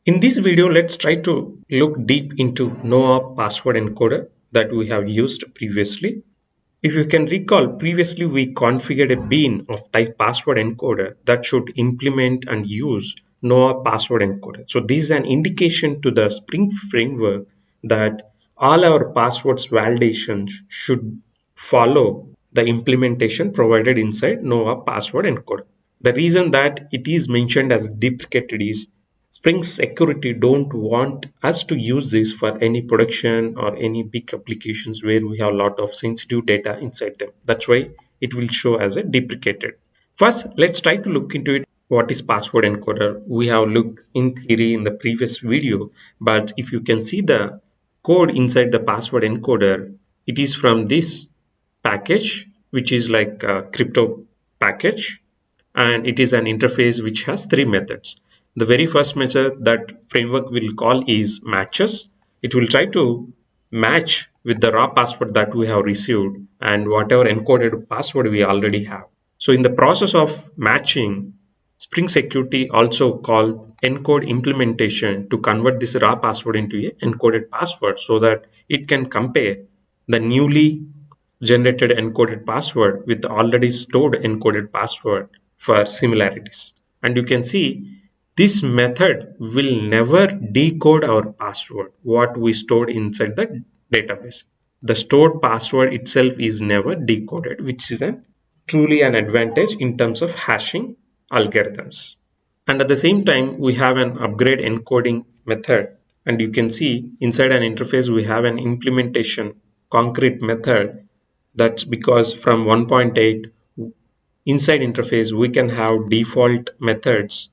In this video, let's try to look deep into NoOpPasswordEncoder that we have used previously. If you can recall, previously we configured a bean of type password encoder that should implement and use NoOpPasswordEncoder. So this is an indication to the Spring framework that all our passwords validations should follow the implementation provided inside NoOpPasswordEncoder. The reason that it is mentioned as deprecated is Spring Security don't want us to use this for any production or any big applications where we have a lot of sensitive data inside them. That's why it will show as a deprecated. First, let's try to look into it. What is password encoder? We have looked in theory in the previous video, but if you can see the code inside the password encoder, it is from this package, which is like a crypto package, and it is an interface which has three methods. The very first method that framework will call is matches. It will try to match with the raw password that we have received and whatever encoded password we already have. So in the process of matching, Spring Security also called encode implementation to convert this raw password into an encoded password so that it can compare the newly generated encoded password with the already stored encoded password for similarities. And you can see this method will never decode our password, what we stored inside the database. The stored password itself is never decoded, which is truly an advantage in terms of hashing algorithms. And at the same time, we have an upgrade encoding method. And you can see inside an interface, we have an implementation concrete method. That's because from 1.8 inside interface, we can have default methods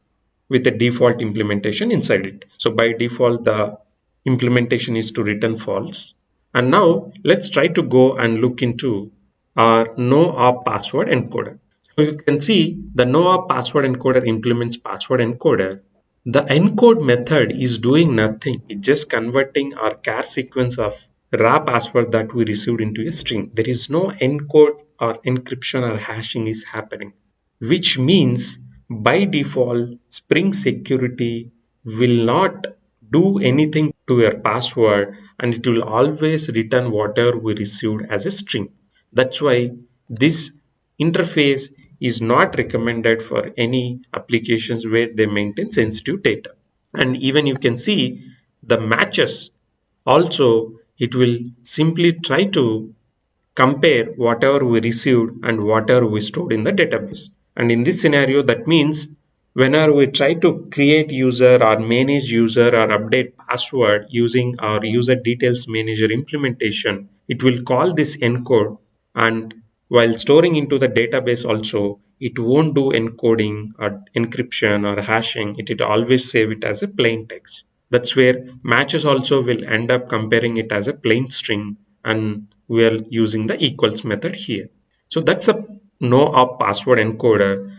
with a default implementation inside it. So by default, the implementation is to return false. And now let's try to go and look into our NoOpPasswordEncoder. So you can see the NoOpPasswordEncoder implements password encoder. The encode method is doing nothing. It's just converting our char sequence of raw password that we received into a string. There is no encode or encryption or hashing is happening, which means by default, Spring Security will not do anything to your password and it will always return whatever we received as a string. That's why this interface is not recommended for any applications where they maintain sensitive data. And even you can see the matches also, it will simply try to compare whatever we received and whatever we stored in the database. And in this scenario, that means whenever we try to create user or manage user or update password using our user details manager implementation, it will call this encode, and while storing into the database also, it won't do encoding or encryption or hashing. It will always save it as a plain text. That's where matches also will end up comparing it as a plain string, and we are using the equals method here. So that's a NoOpPasswordEncoder.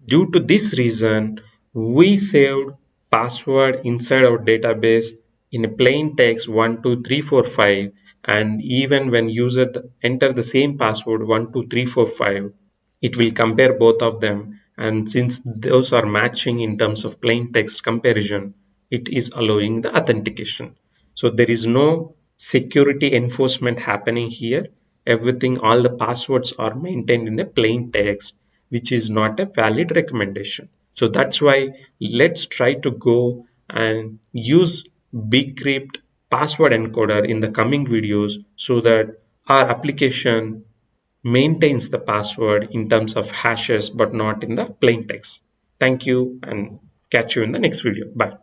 Due to this reason, we saved password inside our database in a plain text 12345, and even when user enter the same password 12345, it will compare both of them, and since those are matching in terms of plain text comparison, it is allowing the authentication. So there is no security enforcement happening here. Everything, all the passwords are maintained in a plain text, which is not a valid recommendation. So that's why let's try to go and use bcrypt password encoder in the coming videos so that our application maintains the password in terms of hashes but not in the plain text. Thank you and catch you in the next video. Bye.